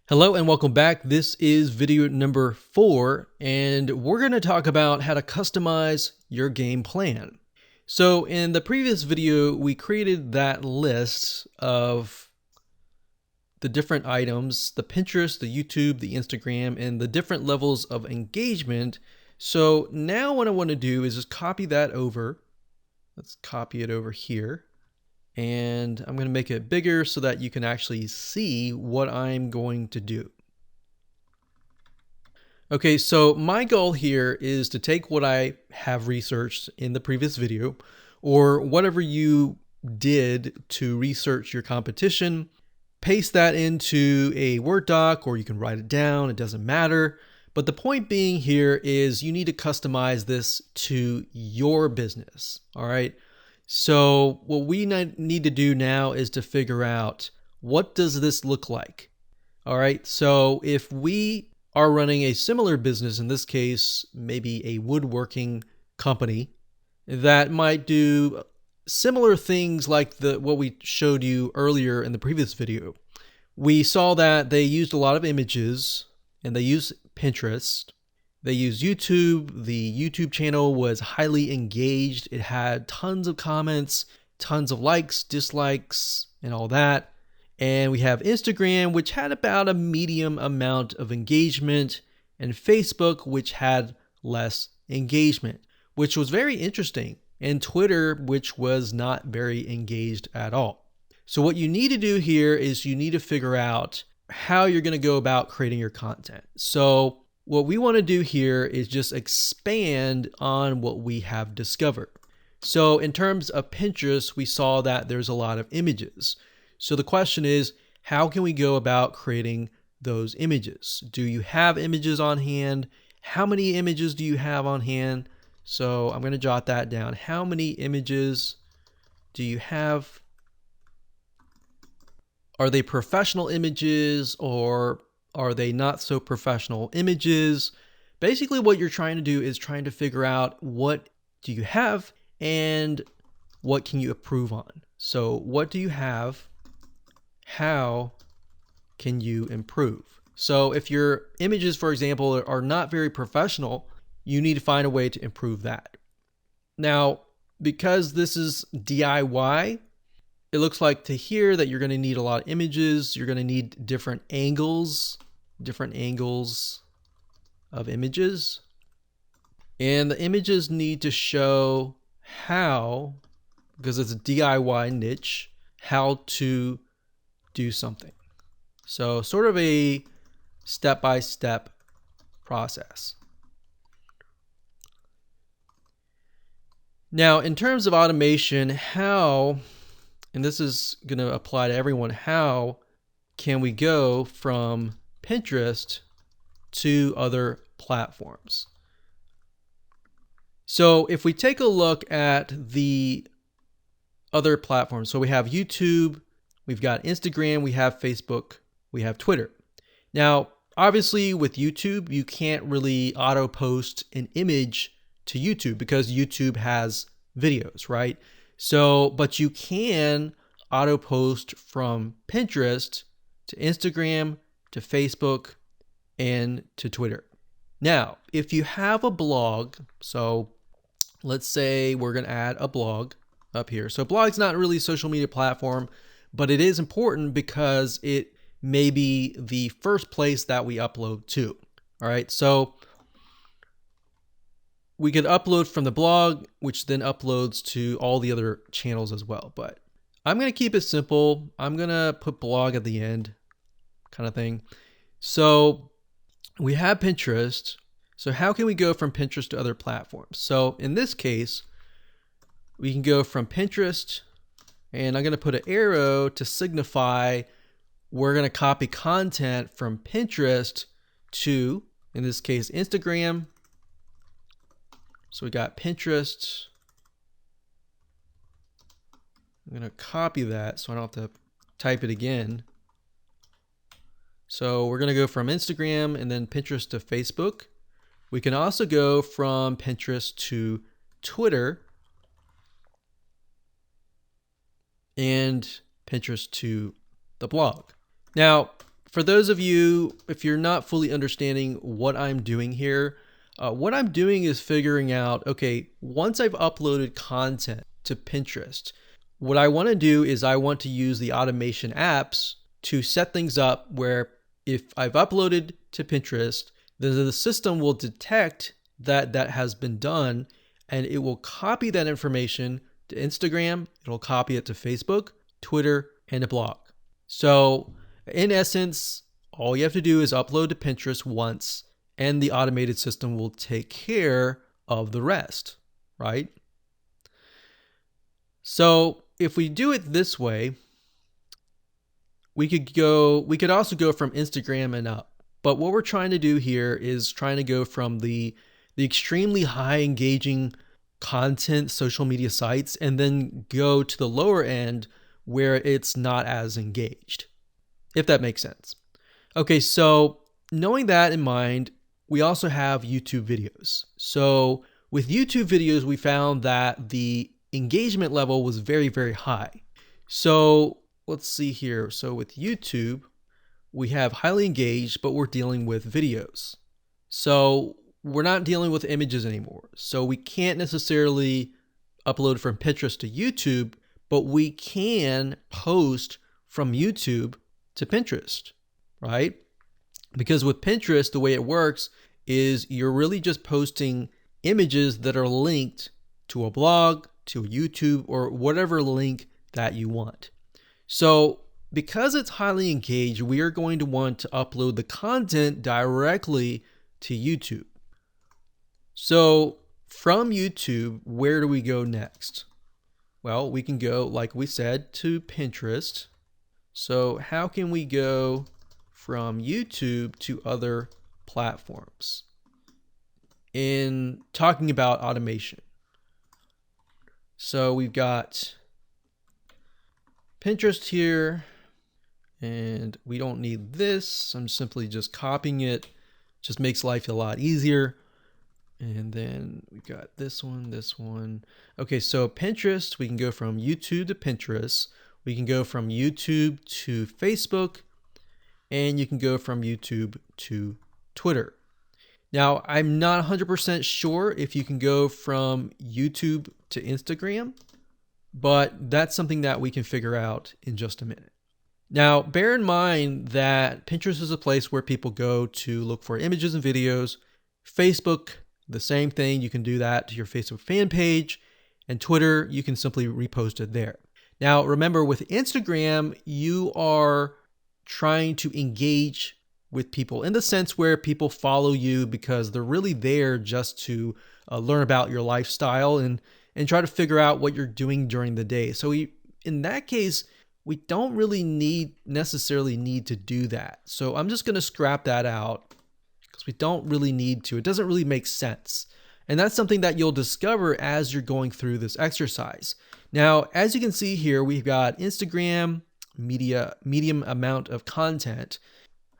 Hello and welcome back. This is video number 4, and we're going to talk about how to customize your game plan. So in the previous video, we created that list of the different items, the Pinterest, the YouTube, the Instagram, and the different levels of engagement. So now what I want to do is just copy that over. Let's copy it over here. And I'm going to make it bigger so that you can actually see what I'm going to do. Okay, so my goal here is to take what I have researched in the previous video, or whatever you did to research your competition, paste that into a Word doc, or you can write it down, it doesn't matter. But the point being here is you need to customize this to your business, all right? So what we need to do now is to figure out, what does this look like? All right, so if we are running a similar business, in this case, maybe a woodworking company that might do similar things like what we showed you earlier in the previous video. We saw that they used a lot of images and they used Pinterest. They used YouTube. The YouTube channel was highly engaged. It had tons of comments, tons of likes, dislikes, and all that. And we have Instagram, which had about a medium amount of engagement, and Facebook, which had less engagement, which was very interesting, and Twitter, which was not very engaged at all. So what you need to do here is you need to figure out how you're going to go about creating your content. So what we want to do here is just expand on what we have discovered. So in terms of Pinterest, we saw that there's a lot of images. So the question is, how can we go about creating those images? Do you have images on hand? How many images do you have on hand? So I'm going to jot that down. How many images do you have? Are they professional images, or are they not so professional images? Basically, what you're trying to do is trying to figure out, what do you have and what can you improve on? So what do you have? How can you improve? So if your images, for example, are not very professional, you need to find a way to improve that. Now, because this is DIY, it looks like to here that you're going to need a lot of images. You're going to need different angles of images. And the images need to show how, because it's a DIY niche, how to do something. So sort of a step-by-step process. Now, in terms of automation, how, and this is going to apply to everyone, how can we go from Pinterest to other platforms? So if we take a look at the other platforms, so we have YouTube, we've got Instagram, we have Facebook, we have Twitter. Now, obviously with YouTube, you can't really auto post an image to YouTube because YouTube has videos, right? So, but you can auto post from Pinterest to Instagram, to Facebook, and to Twitter. Now, if you have a blog, so let's say we're going to add a blog up here. So blog's not really a social media platform, but it is important because it may be the first place that we upload to. All right, so we could upload from the blog, which then uploads to all the other channels as well. But I'm going to keep it simple. I'm going to put blog at the end, kind of thing. So we have Pinterest. So how can we go from Pinterest to other platforms? So in this case, we can go from Pinterest, and I'm going to put an arrow to signify we're going to copy content from Pinterest to, in this case, Instagram. So we got Pinterest. I'm going to copy that so I don't have to type it again. So we're going to go from Instagram and then Pinterest to Facebook. We can also go from Pinterest to Twitter and Pinterest to the blog. Now, for those of you, if you're not fully understanding what I'm doing here, what I'm doing is figuring out, okay, once I've uploaded content to Pinterest, what I want to do is I want to use the automation apps to set things up where if I've uploaded to Pinterest, then the system will detect that that has been done, and it will copy that information to Instagram, it'll copy it to Facebook, Twitter, and a blog. So in essence, all you have to do is upload to Pinterest once, and the automated system will take care of the rest, right? So if we do it this way, we could also go from Instagram and up. But what we're trying to do here is trying to go from the extremely high engaging content social media sites and then go to the lower end where it's not as engaged, if that makes sense. Okay, so knowing that in mind, we also have YouTube videos. So with YouTube videos, we found that the engagement level was very, very high. So let's see here. So with YouTube, we have highly engaged, but we're dealing with videos. So we're not dealing with images anymore. So we can't necessarily upload from Pinterest to YouTube, but we can post from YouTube to Pinterest, right? Because with Pinterest, the way it works is you're really just posting images that are linked to a blog, to YouTube, or whatever link that you want. So because it's highly engaged, we are going to want to upload the content directly to YouTube. So from YouTube, where do we go next? Well, we can go, like we said, to Pinterest. So how can we go from YouTube to other platforms in talking about automation? So we've got Pinterest here, and we don't need this. I'm simply just copying it. Just makes life a lot easier. And then we've got this one. Okay, so Pinterest, we can go from YouTube to Pinterest. We can go from YouTube to Facebook, and you can go from YouTube to Twitter. Now, I'm not 100% sure if you can go from YouTube to Instagram, but that's something that we can figure out in just a minute. Now, bear in mind that Pinterest is a place where people go to look for images and videos. Facebook, the same thing. You can do that to your Facebook fan page. And Twitter, you can simply repost it there. Now, remember, with Instagram, you are trying to engage with people in the sense where people follow you because they're really there just to learn about your lifestyle and try to figure out what you're doing during the day. So in that case, we don't really necessarily need to do that. So I'm just going to scrap that out because we don't really need to. It doesn't really make sense. And that's something that you'll discover as you're going through this exercise. Now, as you can see here, we've got Instagram, medium amount of content.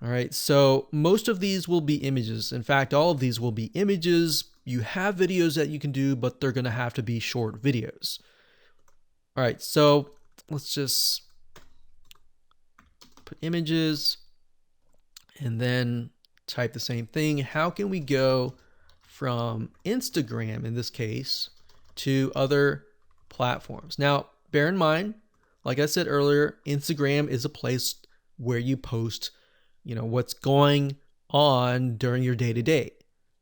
All right, so most of these will be images. In fact, all of these will be images. You have videos that you can do, but they're going to have to be short videos. All right, so let's just put images and then type the same thing. How can we go from Instagram, in this case, to other platforms? Now, bear in mind, like I said earlier, Instagram is a place where you post, what's going on during your day-to-day.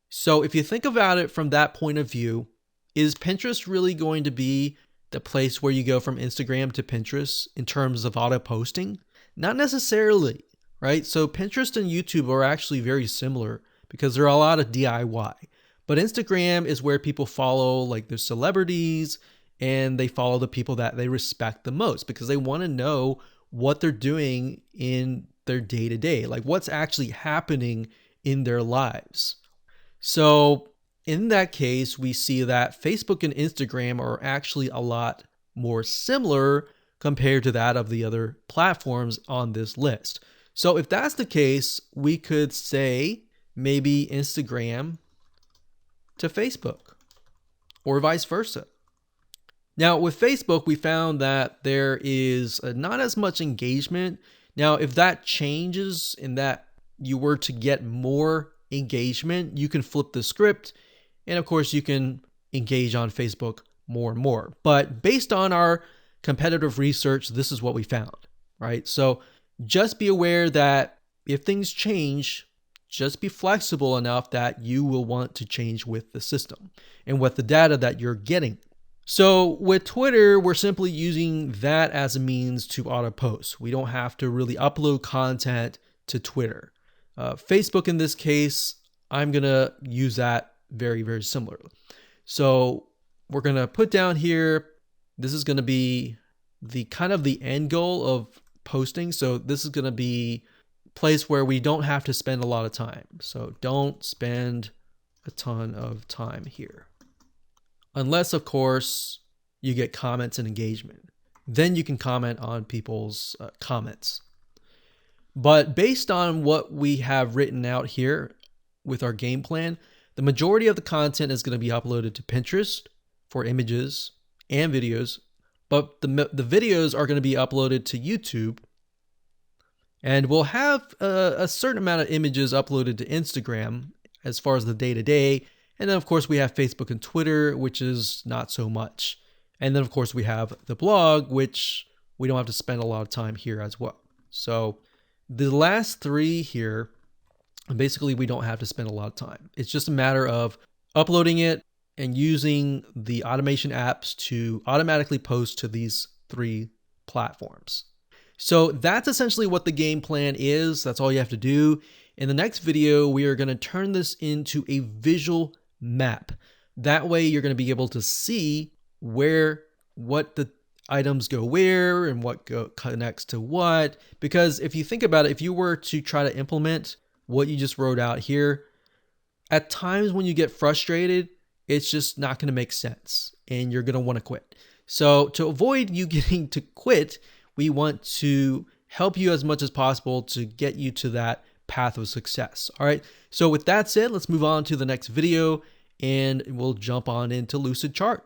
So if you think about it from that point of view, is Pinterest really going to be the place where you go from Instagram to Pinterest in terms of auto posting? Not necessarily, right? So Pinterest and YouTube are actually very similar because there are a lot of DIY. But Instagram is where people follow like their celebrities and they follow the people that they respect the most because they want to know what they're doing in their day-to-day, like what's actually happening in their lives. So in that case, we see that Facebook and Instagram are actually a lot more similar compared to that of the other platforms on this list. So if that's the case, we could say maybe Instagram to Facebook or vice versa. Now with Facebook, we found that there is not as much engagement. Now, if that changes and that you were to get more engagement, you can flip the script. And of course, you can engage on Facebook more and more. But based on our competitive research, this is what we found, right? So just be aware that if things change, just be flexible enough that you will want to change with the system and with the data that you're getting. So with Twitter, we're simply using that as a means to auto post. We don't have to really upload content to Twitter. Facebook, in this case, I'm going to use that very, very similarly. So we're going to put down here, this is going to be the kind of the end goal of posting. So this is going to be a place where we don't have to spend a lot of time. So don't spend a ton of time here. Unless, of course, you get comments and engagement. Then you can comment on people's comments. But based on what we have written out here with our game plan, the majority of the content is going to be uploaded to Pinterest for images and videos, but the videos are going to be uploaded to YouTube, and we'll have a certain amount of images uploaded to Instagram as far as the day-to-day, and then of course we have Facebook and Twitter, which is not so much. And then of course we have the blog, which we don't have to spend a lot of time here as well. So the last three here, basically we don't have to spend a lot of time. It's just a matter of uploading it and using the automation apps to automatically post to these three platforms. So that's essentially what the game plan is. That's all you have to do. In the next video, we are going to turn this into a visual map. That way you're going to be able to see what the items go where and what connects to what. Because if you think about it, if you were to try to implement what you just wrote out here, at times when you get frustrated, it's just not going to make sense and you're going to want to quit. So to avoid you getting to quit, we want to help you as much as possible to get you to that path of success. All right. So with that said, let's move on to the next video and we'll jump on into Lucid Chart.